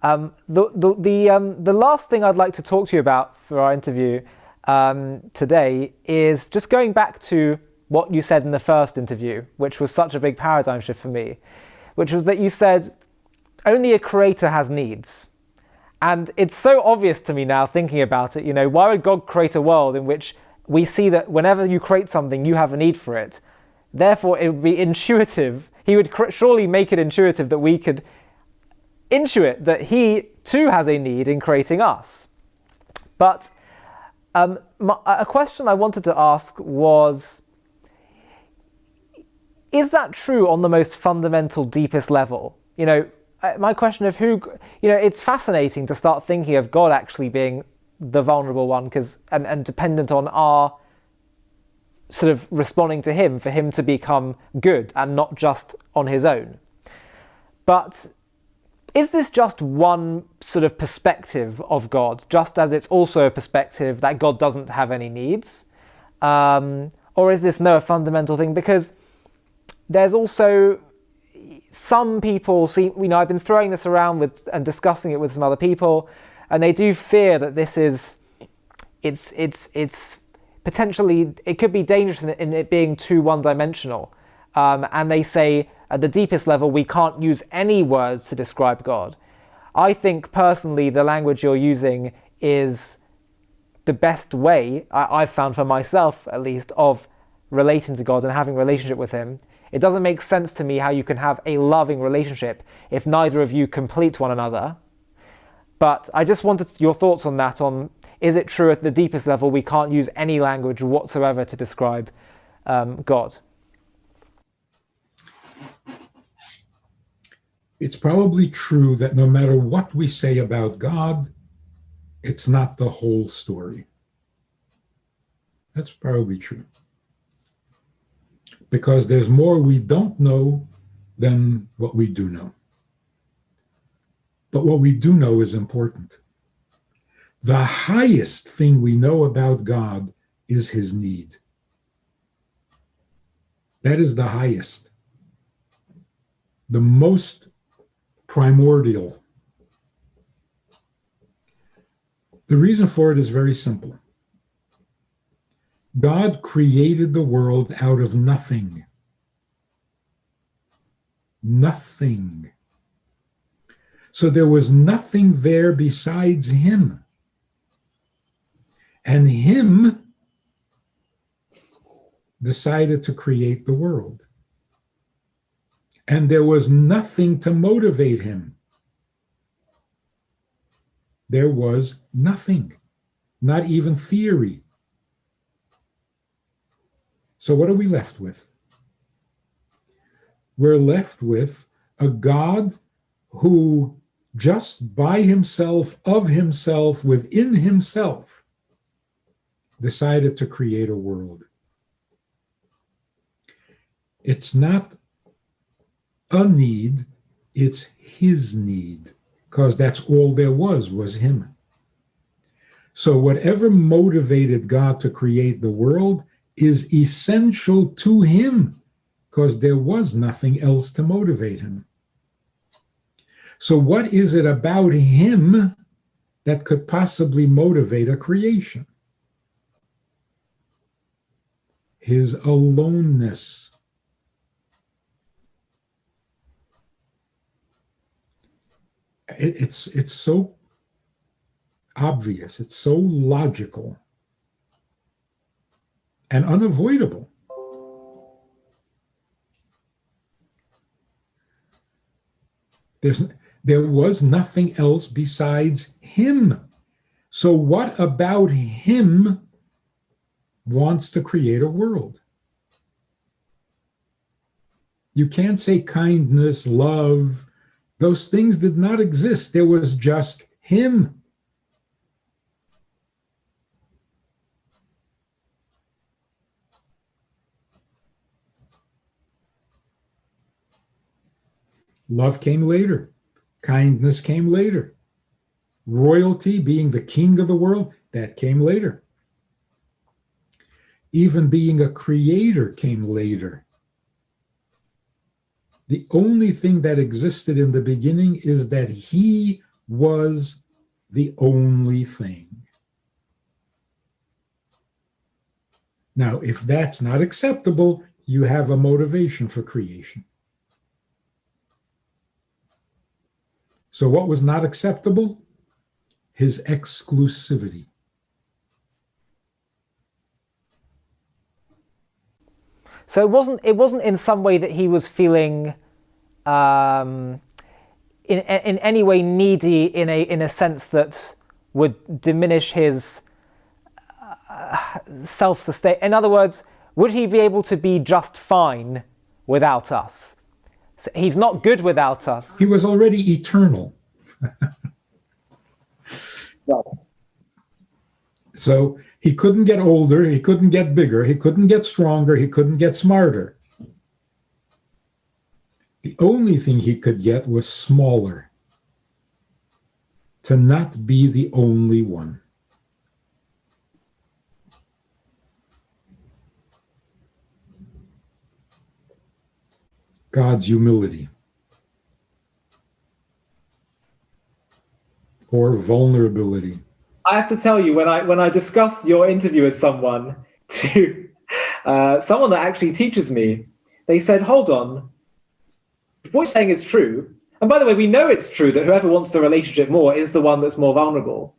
The last thing I'd like to talk to you about for our interview today is just going back to what you said in the first interview, which was such a big paradigm shift for me, which was that you said only a creator has needs. And it's so obvious to me now thinking about it, why would God create a world in which we see that whenever you create something, you have a need for it? Therefore, it would be intuitive. He would surely make it intuitive that we could intuit that he too has a need in creating us. But a question I wanted to ask was, is that true on the most fundamental, deepest level? My question of who, it's fascinating to start thinking of God actually being the vulnerable one, and dependent on our sort of responding to him for him to become good and not just on his own. But is this just one sort of perspective of God, just as it's also a perspective that God doesn't have any needs? Or is this a fundamental thing? Because there's also some people see, I've been throwing this around and discussing it with some other people, and they do fear that this is, it's potentially, it could be dangerous in it being too one-dimensional. And they say at the deepest level, we can't use any words to describe God. I think personally, the language you're using is the best way, I've found for myself at least, of relating to God and having a relationship with him. It doesn't make sense to me how you can have a loving relationship if neither of you complete one another. But I just wanted your thoughts on that, is it true at the deepest level we can't use any language whatsoever to describe God? It's probably true that no matter what we say about God, it's not the whole story. That's probably true. Because there's more we don't know than what we do know. But what we do know is important. The highest thing we know about God is his need. That is the highest, the most primordial. The reason for it is very simple. God created the world out of nothing. Nothing. So there was nothing there besides him. And him decided to create the world. And there was nothing to motivate him. There was nothing, not even theory. So what are we left with? We're left with a God who just by himself, of himself, within himself, decided to create a world. It's not a need, it's his need, because that's all there was him. So whatever motivated God to create the world is essential to him, because there was nothing else to motivate him. So what is it about him that could possibly motivate a creation? His aloneness. It's so obvious, it's so logical and unavoidable. There was nothing else besides him. So what about him wants to create a world? You can't say kindness, love. Those things did not exist. There was just him. Love came later. Kindness came later. Royalty, being the king of the world, that came later. Even being a creator came later. The only thing that existed in the beginning is that he was the only thing. Now, if that's not acceptable, you have a motivation for creation. So what was not acceptable? His exclusivity. So it wasn't in some way that he was feeling in any way needy in a sense that would diminish his self-sustain. In other words, would he be able to be just fine without us? So he's not good without us. He was already eternal. So he couldn't get older, he couldn't get bigger, he couldn't get stronger, he couldn't get smarter. The only thing he could get was smaller, to not be the only one. God's humility or vulnerability. I have to tell you, when I discussed your interview with someone to someone that actually teaches me, they said, hold on, if what you're saying is true, and by the way, we know it's true that whoever wants the relationship more is the one that's more vulnerable.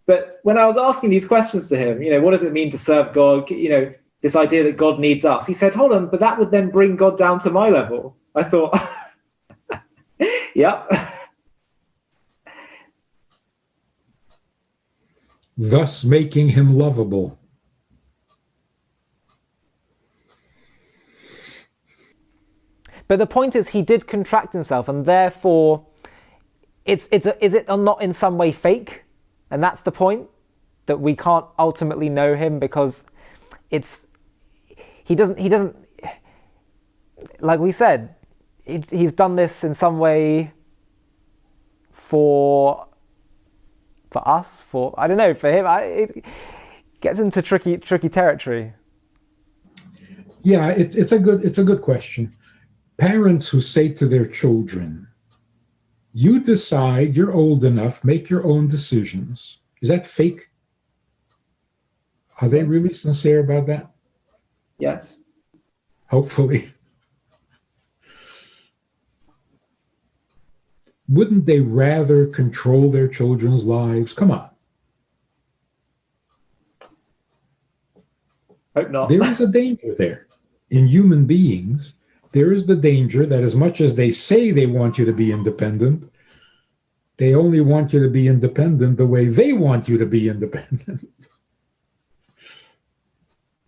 But when I was asking these questions to him, what does it mean to serve God? This idea that God needs us. He said, hold on, but that would then bring God down to my level. I thought, yep. Thus making him lovable. But the point is, he did contract himself, and therefore, is it not in some way fake? And that's the point, that we can't ultimately know him because he doesn't. Like we said, he's done this in some way for us, I don't know, for him. It gets into tricky territory. Yeah, it's a good question. Parents who say to their children, you decide, you're old enough, make your own decisions. Is that fake? Are they really sincere about that? Yes. Hopefully. Wouldn't they rather control their children's lives? Come on. Hope not. There is a danger there. In human beings, there is the danger that as much as they say they want you to be independent, they only want you to be independent the way they want you to be independent.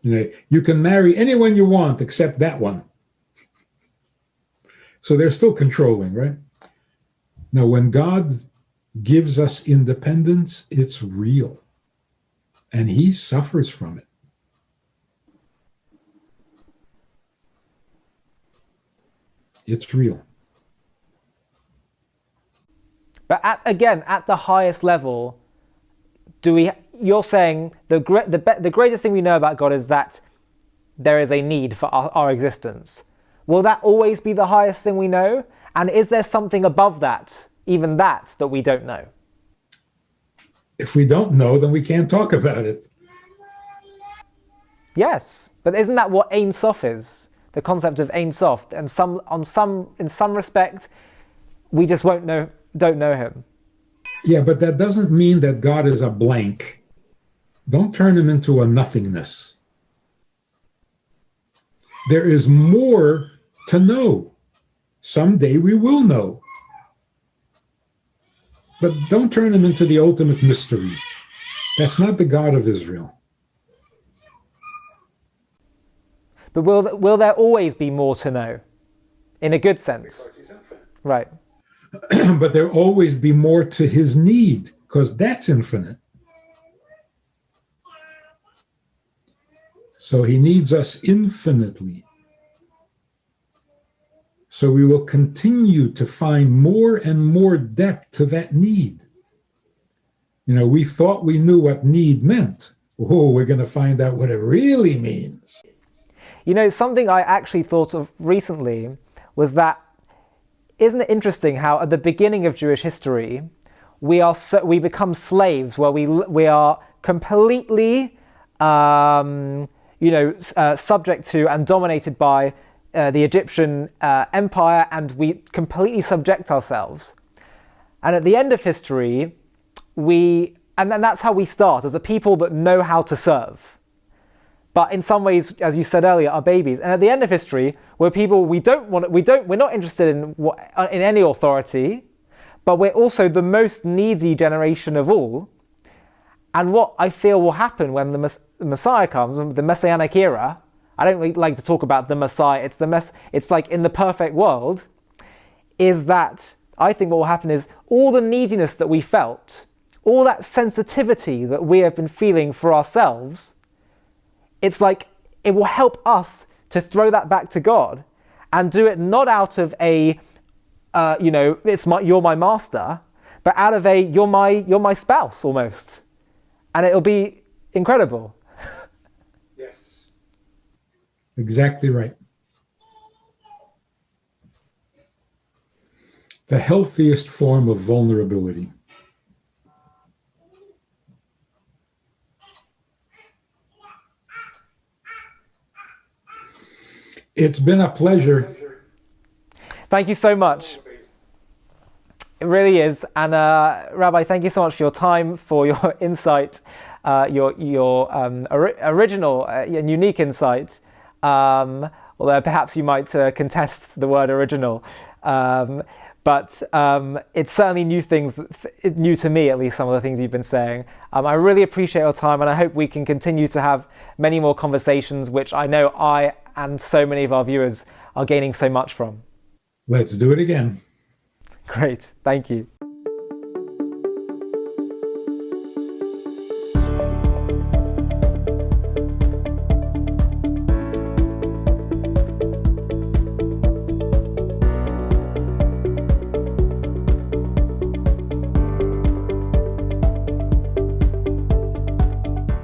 You can marry anyone you want except that one. So they're still controlling, right? Now, when God gives us independence, it's real. And he suffers from it. It's real. But at the highest level, you're saying the greatest thing we know about God is that there is a need for our existence. Will that always be the highest thing we know? And is there something above that, even that we don't know? If we don't know, then we can't talk about it. Yes, but isn't that what Ein Sof is? The concept of Ein Sof, and in some respect, we just don't know him. Yeah, but that doesn't mean that God is a blank. Don't turn him into a nothingness. There is more to know. Someday we will know. But don't turn him into the ultimate mystery. That's not the God of Israel. But will there always be more to know? In a good sense. Because he's infinite. Right. But there'll always be more to his need, because that's infinite. So he needs us infinitely. So we will continue to find more and more depth to that need. We thought we knew what need meant. Oh, we're going to find out what it really means. Something I actually thought of recently was that, isn't it interesting how at the beginning of Jewish history, we become slaves, where we are completely subject to and dominated by the Egyptian empire, and we completely subject ourselves. And at the end of history, and that's how we start, as a people that know how to serve. But in some ways, as you said earlier, are babies. And at the end of history, we're people we're not interested in any authority, but we're also the most needy generation of all. And what I feel will happen when the Messiah comes, the Messianic era, I don't really like to talk about the Messiah, it's like in the perfect world, is that I think what will happen is all the neediness that we felt, all that sensitivity that we have been feeling for ourselves, it's like it will help us to throw that back to God and do it not out of a, you're my master, but out of a, you're my spouse almost. And it'll be incredible. Yes. Exactly right. The healthiest form of vulnerability. It's been a pleasure. Thank you so much. It really is. And Rabbi, thank you so much for your time, for your insight, your original and unique insight. Although perhaps you might contest the word original. But it's certainly new to me, at least, some of the things you've been saying. I really appreciate your time, and I hope we can continue to have many more conversations, which I know I and so many of our viewers are gaining so much from. Let's do it again. Great. Thank you.